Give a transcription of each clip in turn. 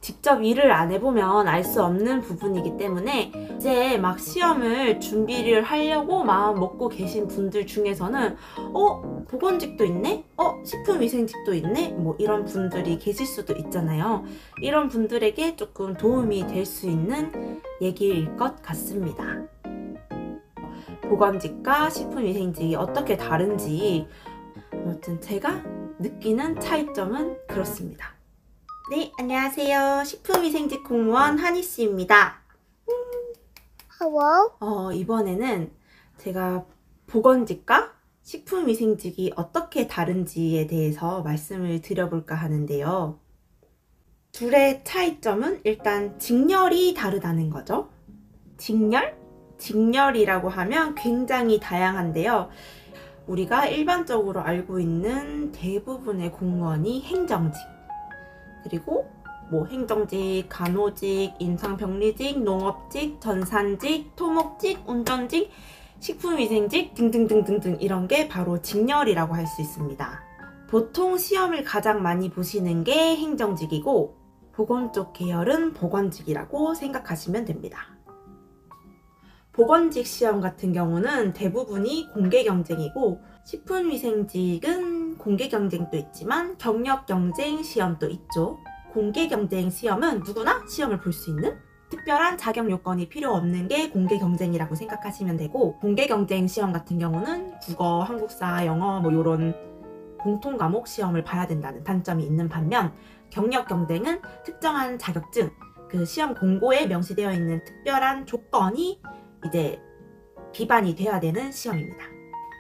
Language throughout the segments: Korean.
직접 일을 안 해보면 알 수 없는 부분이기 때문에 이제 막 시험을 준비를 하려고 마음 먹고 계신 분들 중에서는 보건직도 있네? 식품위생직도 있네? 뭐 이런 분들이 계실 수도 있잖아요. 이런 분들에게 조금 도움이 될 수 있는 얘기일 것 같습니다. 보건직과 식품위생직이 어떻게 다른지 아무튼 제가 느끼는 차이점은 그렇습니다. 네, 안녕하세요. 식품위생직 공무원 한희씨입니다. Hello? 이번에는 제가 보건직과 식품위생직이 어떻게 다른지에 대해서 말씀을 드려볼까 하는데요. 둘의 차이점은 일단 직렬이 다르다는 거죠. 직렬? 직렬이라고 하면 굉장히 다양한데요. 우리가 일반적으로 알고 있는 대부분의 공무원이 행정직, 그리고 뭐 행정직, 간호직, 임상병리직, 농업직, 전산직, 토목직, 운전직, 식품위생직 등등등등등 이런 게 바로 직렬이라고 할 수 있습니다. 보통 시험을 가장 많이 보시는 게 행정직이고 보건 쪽 계열은 보건직이라고 생각하시면 됩니다. 보건직 시험 같은 경우는 대부분이 공개 경쟁이고 식품위생직은 공개 경쟁도 있지만 경력 경쟁 시험도 있죠. 공개 경쟁 시험은 누구나 시험을 볼 수 있는 특별한 자격 요건이 필요 없는 게 공개 경쟁이라고 생각하시면 되고, 공개 경쟁 시험 같은 경우는 국어, 한국사, 영어 뭐 이런 공통 과목 시험을 봐야 된다는 단점이 있는 반면, 경력 경쟁은 특정한 자격증, 그 시험 공고에 명시되어 있는 특별한 조건이 이제 기반이 돼야 되는 시험입니다.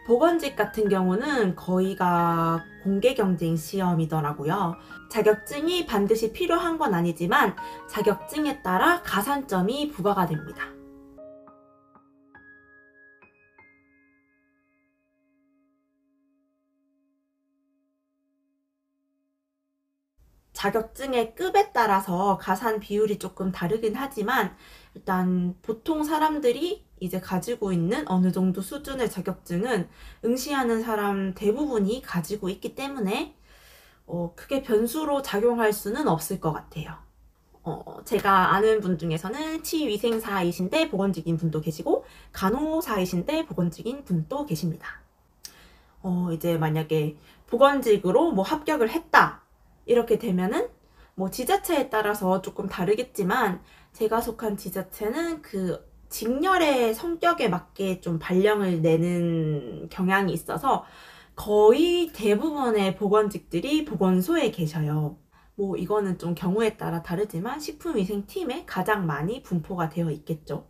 보건직 같은 경우는 거의가 공개 경쟁 시험이더라고요. 자격증이 반드시 필요한 건 아니지만 자격증에 따라 가산점이 부과가 됩니다. 자격증의 급에 따라서 가산 비율이 조금 다르긴 하지만 일단 보통 사람들이 이제 가지고 있는 어느 정도 수준의 자격증은 응시하는 사람 대부분이 가지고 있기 때문에 크게 변수로 작용할 수는 없을 것 같아요. 제가 아는 분 중에서는 치위생사이신데 보건직인 분도 계시고 간호사이신데 보건직인 분도 계십니다. 이제 만약에 보건직으로 뭐 합격을 했다 이렇게 되면은 뭐 지자체에 따라서 조금 다르겠지만 제가 속한 지자체는 그 직렬의 성격에 맞게 좀 발령을 내는 경향이 있어서 거의 대부분의 보건직들이 보건소에 계셔요. 뭐 이거는 좀 경우에 따라 다르지만 식품위생팀에 가장 많이 분포가 되어 있겠죠.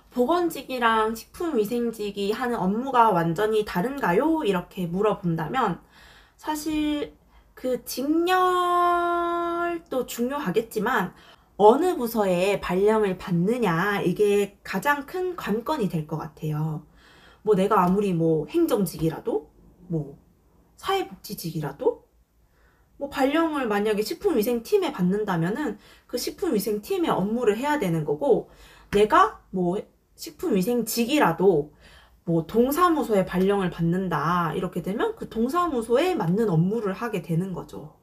보건직이랑 식품위생직이 하는 업무가 완전히 다른가요? 이렇게 물어본다면 사실 그 직렬도 중요하겠지만 어느 부서에 발령을 받느냐 이게 가장 큰 관건이 될 것 같아요. 뭐 내가 아무리 뭐 행정직이라도 뭐 사회복지직이라도 뭐 발령을 만약에 식품위생팀에 받는다면은 그 식품위생팀의 업무를 해야 되는 거고, 내가 뭐 식품위생직이라도 뭐 동사무소에 발령을 받는다 이렇게 되면 그 동사무소에 맞는 업무를 하게 되는 거죠.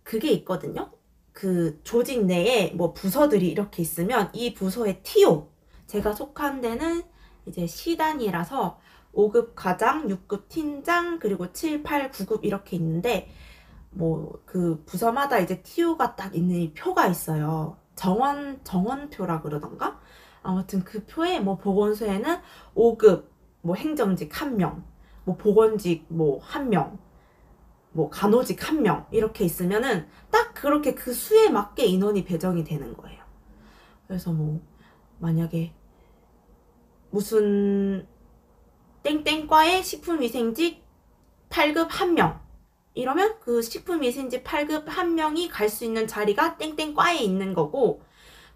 그게 있거든요. 그 조직 내에 뭐 부서들이 이렇게 있으면 이 부서의 TO, 제가 속한 데는 이제 C단이라서 5급 과장, 6급 팀장, 그리고 7, 8, 9급 이렇게 있는데 뭐 그 부서마다 이제 TO가 딱 있는 표가 있어요. 정원표라 그러던가? 아무튼 그 표에 뭐 보건소에는 5급 뭐 행정직 1명, 뭐 보건직 뭐 1명, 뭐 간호직 1명 이렇게 있으면은 딱 그렇게 그 수에 맞게 인원이 배정이 되는 거예요. 그래서 뭐 만약에 무슨 땡땡과의 식품위생직 8급 1명 이러면 그 식품위생직 8급 1명이 갈 수 있는 자리가 땡땡과에 있는 거고,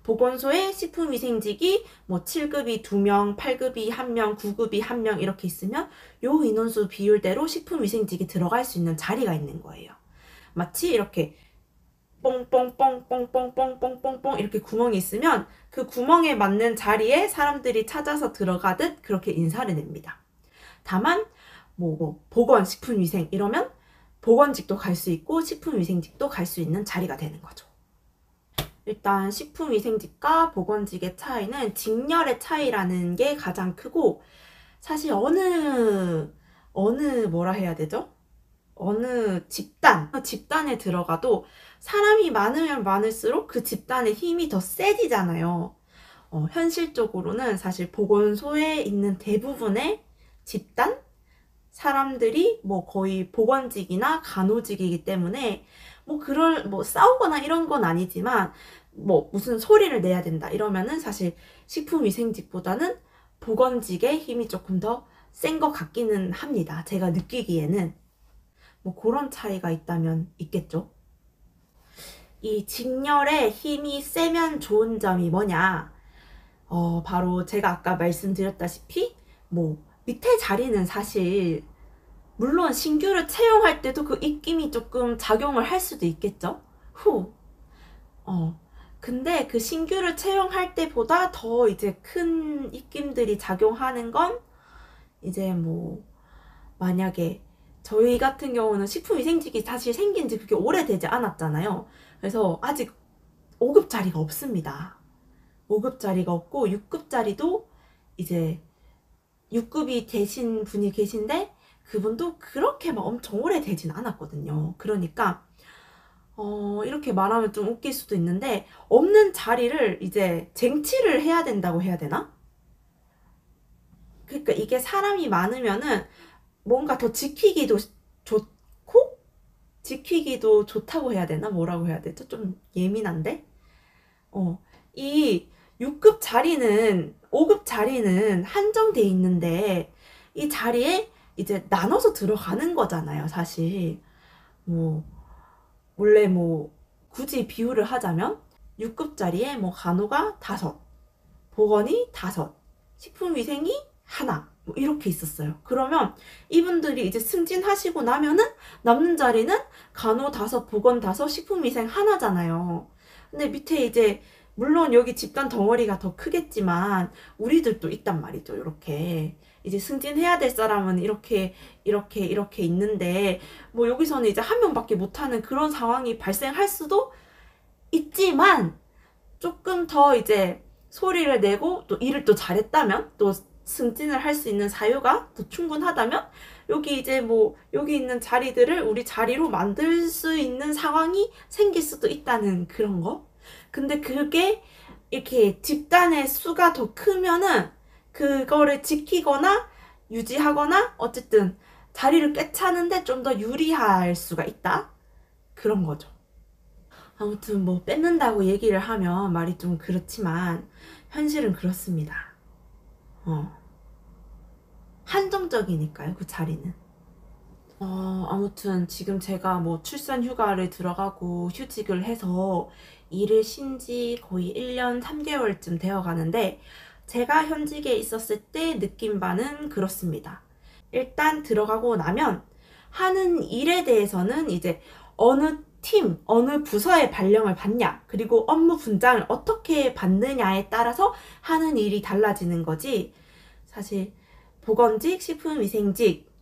보건소에 식품위생직이 뭐 7급이 2명, 8급이 1명, 9급이 1명 이렇게 있으면 요 인원수 비율대로 식품위생직이 들어갈 수 있는 자리가 있는 거예요. 마치 이렇게 뽕뽕뽕뽕뽕뽕뽕뽕뽕 이렇게 구멍이 있으면 그 구멍에 맞는 자리에 사람들이 찾아서 들어가듯 그렇게 인사를 냅니다. 다만 뭐 보건, 식품위생 이러면 보건직도 갈 수 있고 식품위생직도 갈 수 있는 자리가 되는 거죠. 일단 식품위생직과 보건직의 차이는 직렬의 차이라는 게 가장 크고, 사실 어느 뭐라 해야 되죠? 어느 집단에 들어가도 사람이 많으면 많을수록 그 집단의 힘이 더 세지잖아요. 현실적으로는 사실 보건소에 있는 대부분의 집단 사람들이 뭐 거의 보건직이나 간호직이기 때문에 뭐 싸우거나 이런 건 아니지만 뭐 무슨 소리를 내야 된다 이러면은 사실 식품위생직보다는 보건직의 힘이 조금 더 센 것 같기는 합니다. 제가 느끼기에는. 뭐 그런 차이가 있다면 있겠죠. 이 직렬의 힘이 세면 좋은 점이 뭐냐? 바로 제가 아까 말씀드렸다시피 뭐 밑에 자리는 사실 물론 신규를 채용할 때도 그 입김이 조금 작용을 할 수도 있겠죠. 근데 그 신규를 채용할 때보다 더 이제 큰 입김들이 작용하는 건 이제 뭐 만약에 저희 같은 경우는 식품위생직이 사실 생긴 지 그렇게 오래되지 않았잖아요. 그래서 아직 5급 자리가 없습니다. 5급 자리가 없고 6급 자리도 이제 6급이 되신 분이 계신데 그분도 그렇게 막 엄청 오래되진 않았거든요. 그러니까 이렇게 말하면 좀 웃길 수도 있는데 없는 자리를 이제 쟁취를 해야 된다고 해야 되나? 그러니까 이게 사람이 많으면은 뭔가 더 지키기도 좋고 지키기도 좋다고 해야 되나? 뭐라고 해야 되죠? 좀 예민한데? 이 6급 자리는 5급 자리는 한정돼 있는데 이 자리에 이제 나눠서 들어가는 거잖아요, 사실. 원래 굳이 비유를 하자면 6급 자리에 간호가 5, 보건이 5, 식품위생이 하나 이렇게 있었어요. 그러면 이분들이 이제 승진하시고 나면은 남는 자리는 간호 5, 보건 5, 식품위생 하나잖아요. 근데 밑에 이제 물론 여기 집단 덩어리가 더 크겠지만 우리들도 있단 말이죠. 이렇게 이제 승진해야 될 사람은 이렇게 있는데 여기서는 이제 한 명밖에 못하는 그런 상황이 발생할 수도 있지만 조금 더 이제 소리를 내고 또 일을 또 잘했다면 또 승진을 할 수 있는 사유가 더 충분하다면 여기 이제 여기 있는 자리들을 우리 자리로 만들 수 있는 상황이 생길 수도 있다는 그런 거. 근데 그게 이렇게 집단의 수가 더 크면은 그거를 지키거나 유지하거나 어쨌든 자리를 꿰차는데 좀 더 유리할 수가 있다. 그런 거죠. 아무튼 뺏는다고 얘기를 하면 말이 좀 그렇지만 현실은 그렇습니다. 한정적이니까요, 그 자리는. 아무튼 지금 제가 출산 휴가를 들어가고 휴직을 해서 일을 쉰 지 거의 1년 3개월쯤 되어 가는데 제가 현직에 있었을 때 느낀 바는 그렇습니다. 일단 들어가고 나면 하는 일에 대해서는 이제 어느 팀, 어느 부서에 발령을 받냐, 그리고 업무 분장을 어떻게 받느냐에 따라서 하는 일이 달라지는 거지, 사실 보건직, 식품위생직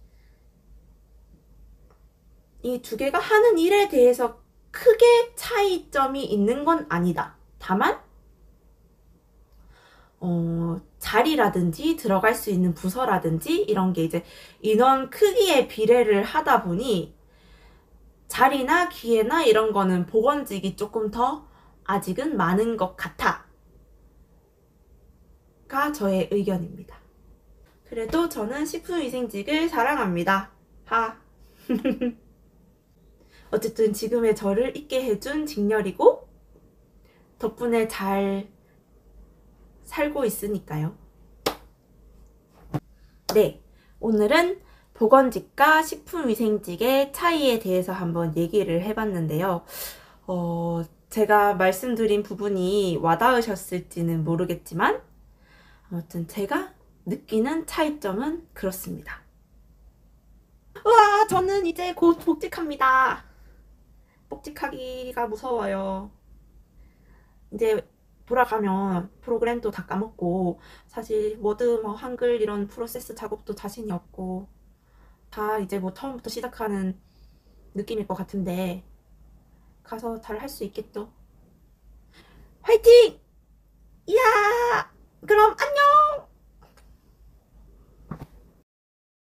이 두 개가 하는 일에 대해서 크게 차이점이 있는 건 아니다. 다만 자리라든지 들어갈 수 있는 부서라든지 이런 게 이제 인원 크기에 비례를 하다 보니 자리나 기회나 이런 거는 보건직이 조금 더 아직은 많은 것 같아 가 저의 의견입니다. 그래도 저는 식품위생직을 사랑합니다. 어쨌든 지금의 저를 있게 해준 직렬이고 덕분에 잘 살고 있으니까요. 네, 오늘은 보건직과 식품위생직의 차이에 대해서 한번 얘기를 해봤는데요. 제가 말씀드린 부분이 와닿으셨을지는 모르겠지만 아무튼 제가 느끼는 차이점은 그렇습니다. 우와, 저는 이제 곧 복직합니다. 복직하기가 무서워요. 이제 돌아가면 프로그램도 다 까먹고 사실 워드 한글 이런 프로세스 작업도 자신이 없고 다 이제 처음부터 시작하는 느낌일 것 같은데 가서 잘 할 수 있겠죠? 화이팅! 이야! 그럼 안녕!